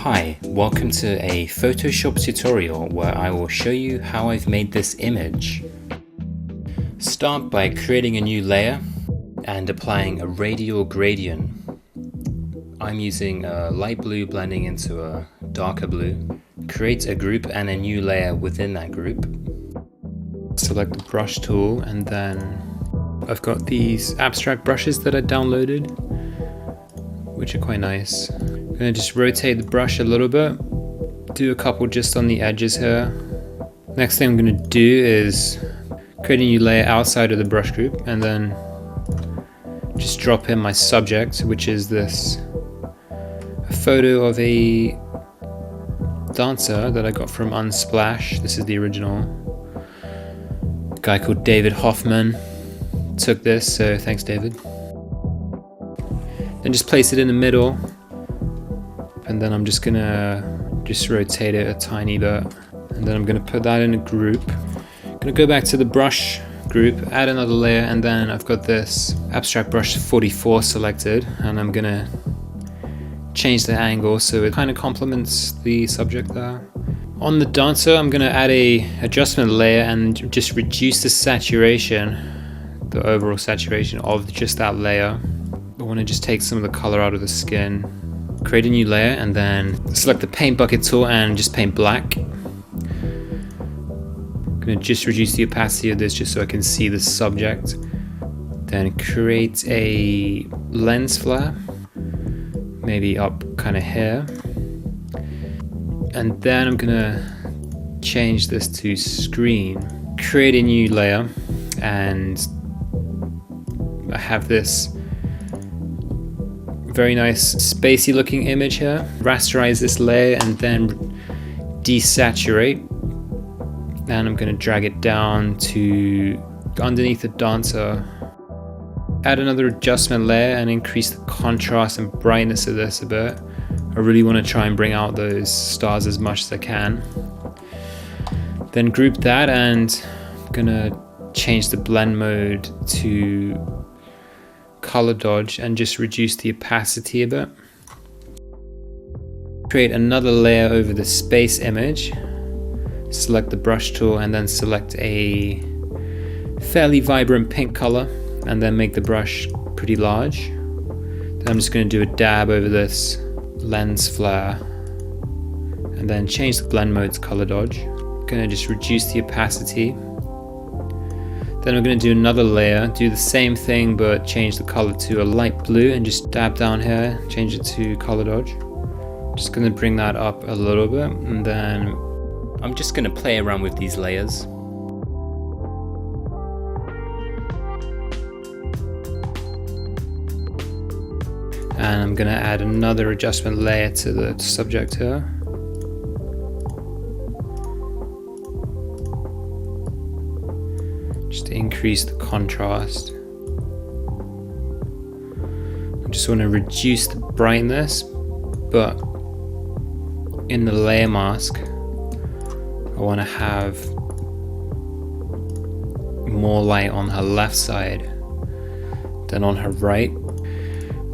Hi, welcome to a Photoshop tutorial where I will show you how I've made this image. Start by creating a new layer and applying a radial gradient. I'm using a light blue blending into a darker blue. Create a group and a new layer within that group. Select the brush tool, and then I've got these abstract brushes that I downloaded, which are quite nice. I'm going to just rotate the brush a little bit, do a couple just on the edges here. Next thing I'm going to do is create a new layer outside of the brush group, and then just drop in my subject, which is a photo of a dancer that I got from Unsplash. This is the original. A guy called David Hoffman took this, so thanks David. Then just place it in the middle, and then I'm just gonna rotate it a tiny bit, and then I'm gonna put that in a group. I'm gonna go back to the brush group, add another layer, and then I've got this abstract brush 44 selected, and I'm gonna change the angle so it kind of complements the subject there. On the dancer, I'm gonna add a adjustment layer and just reduce the saturation, the overall saturation of just that layer. I want to just take some of the color out of the skin. Create a new layer and then select the paint bucket tool and just paint black. I'm going to just reduce the opacity of this just so I can see the subject. Then create a lens flare, maybe up kind of here. And then I'm going to change this to screen. Create a new layer, and I have this very nice spacey looking image here. Rasterize this layer and then desaturate. And I'm going to drag it down to underneath the dancer. Add another adjustment layer and increase the contrast and brightness of this a bit. I really want to try and bring out those stars as much as I can. Then group that, and I'm going to change the blend mode to color dodge and just reduce the opacity a bit. Create another layer over the space image. Select the brush tool and then select a fairly vibrant pink color, and then make the brush pretty large. Then I'm just going to do a dab over this lens flare and then change the blend mode to color dodge. I'm going to just reduce the opacity. Then we're going to do another layer, do the same thing but change the color to a light blue and just dab down here, change it to color dodge. Just going to bring that up a little bit, and then I'm just going to play around with these layers. And I'm going to add another adjustment layer to the subject here. Just to increase the contrast. I just want to reduce the brightness, but in the layer mask, I want to have more light on her left side than on her right.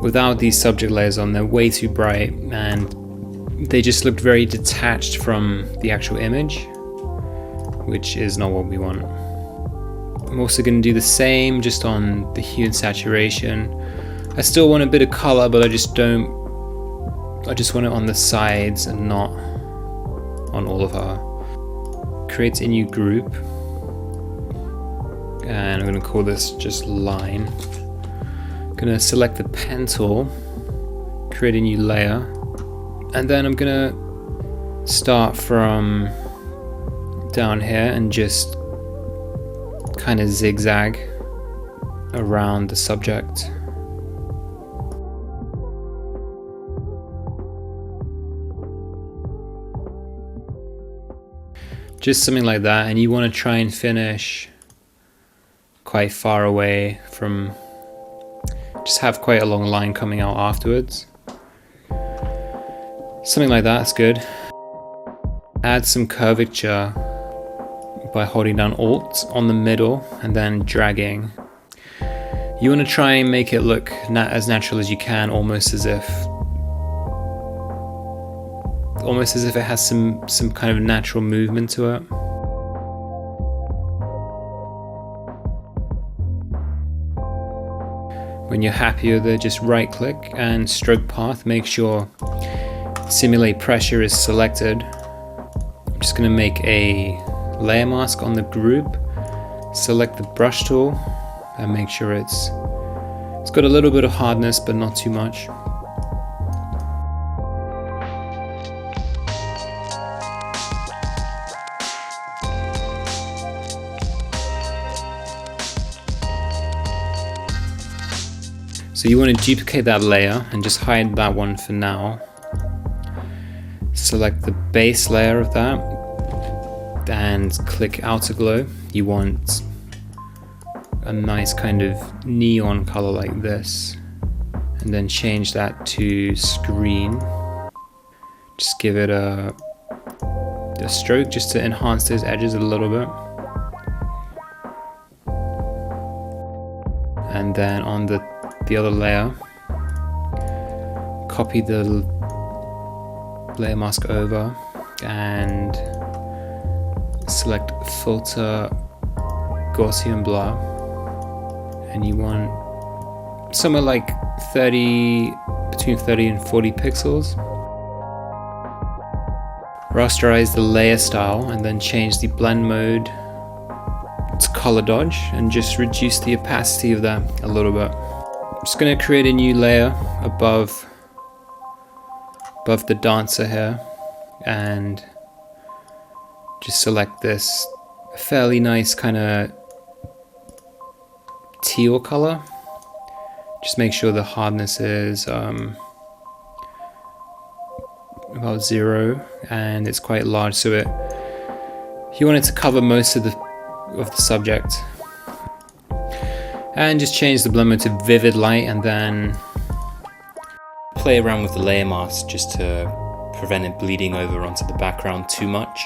Without these subject layers on, they're way too bright and they just looked very detached from the actual image, which is not what we want. I'm also going to do the same just on the hue and saturation. I still want a bit of color, but I just want it on the sides and not on all of her. Create a new group, and I'm going to call this just line. I'm going to select the pen tool, create a new layer, and then I'm going to start from down here and just kind of zigzag around the subject. Just something like that, and you want to try and finish quite far away from, just have quite a long line coming out afterwards. Something like that's good. Add some curvature by holding down Alt on the middle and then dragging. You want to try and make it look as natural as you can, almost as if almost as if it has some kind of natural movement to it. When you're happy with it, just right click and stroke path, make sure simulate pressure is selected. I'm just going to make a layer mask on the group, select the brush tool and make sure it's got a little bit of hardness but not too much. So you want to duplicate that layer and just hide that one for now. Select the base layer of that and click outer glow. You want a nice kind of neon color like this, and then change that to screen. Just give it a stroke just to enhance those edges a little bit. And then on the other layer, copy the layer mask over and select filter Gaussian blur, and you want somewhere like between 30 and 40 pixels. Rasterize the layer style and then change the blend mode to color dodge and just reduce the opacity of that a little bit. I'm just going to create a new layer above the dancer here and just select this fairly nice kind of teal color. Just make sure the hardness is about 0 and it's quite large, so you want it to cover most of the subject. And just change the blend mode to vivid light and then play around with the layer mask just to prevent it bleeding over onto the background too much.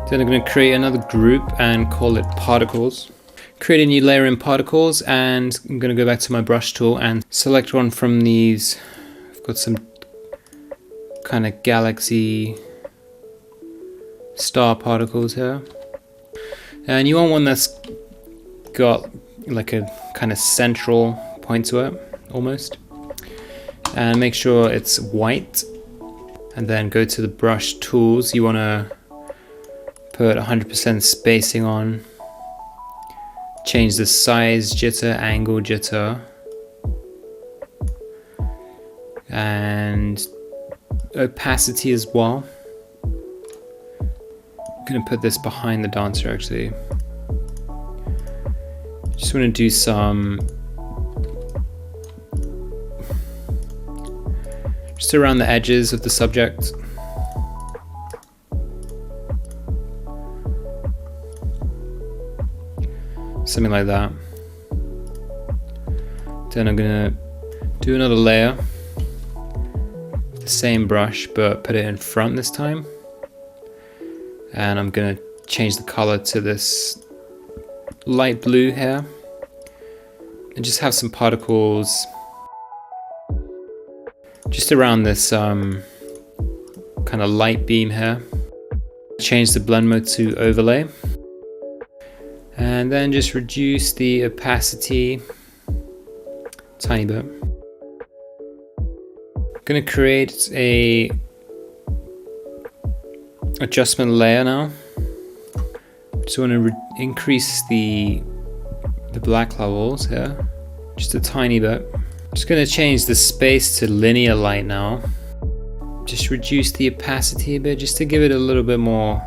Then I'm going to create another group and call it particles. Create a new layer in particles, and I'm going to go back to my brush tool and select one from these. I've got some kind of galaxy star particles here. And you want one that's got like a kind of central point to it, almost. And make sure it's white. And then go to the brush tools. You want to put 100% spacing on. Change the size jitter, angle jitter. And opacity as well. I'm going to put this behind the dancer actually. Just want to do some just around the edges of the subject. Something like that. Then I'm gonna do another layer, the same brush but put it in front this time. And I'm gonna change the color to this light blue here and just have some particles just around this kind of light beam here. Change the blend mode to overlay and then just reduce the opacity a tiny bit. I'm gonna create a adjustment layer now. Just want to increase the black levels here, just a tiny bit. Just going to change the space to linear light now. Just reduce the opacity a bit, just to give it a little bit more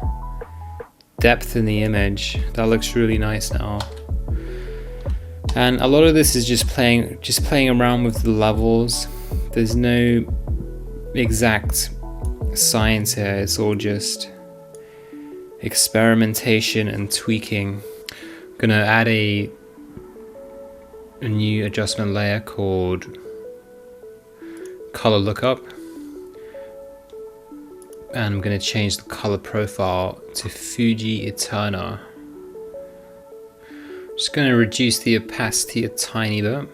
depth in the image. That looks really nice now. And a lot of this is just playing around with the levels. There's no exact science here. It's all just experimentation and tweaking. I'm gonna add a new adjustment layer called color lookup, and I'm gonna change the color profile to Fuji Eterna. Just gonna reduce the opacity a tiny bit.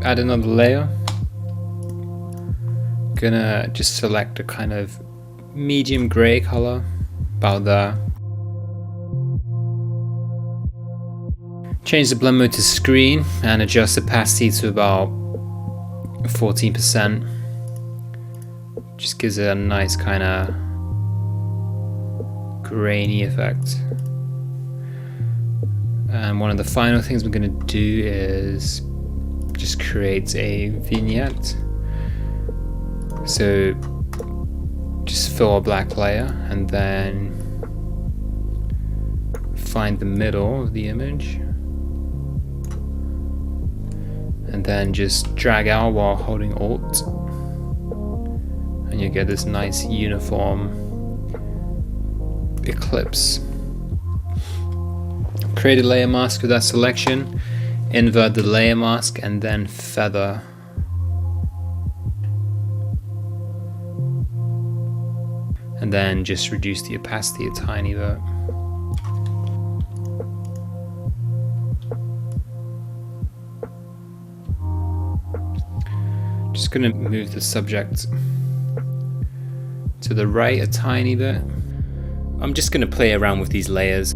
add another layer. Gonna just select a kind of medium gray color, about there. Change the blend mode to screen and adjust the opacity to about 14%. Just gives it a nice kind of grainy effect. And one of the final things we're going to do is just create a vignette. So just fill a black layer and then find the middle of the image and then just drag out while holding Alt, and you get this nice uniform eclipse. Create a layer mask with that selection, invert the layer mask and then feather. And then just reduce the opacity a tiny bit. Just gonna move the subject to the right a tiny bit. I'm just gonna play around with these layers.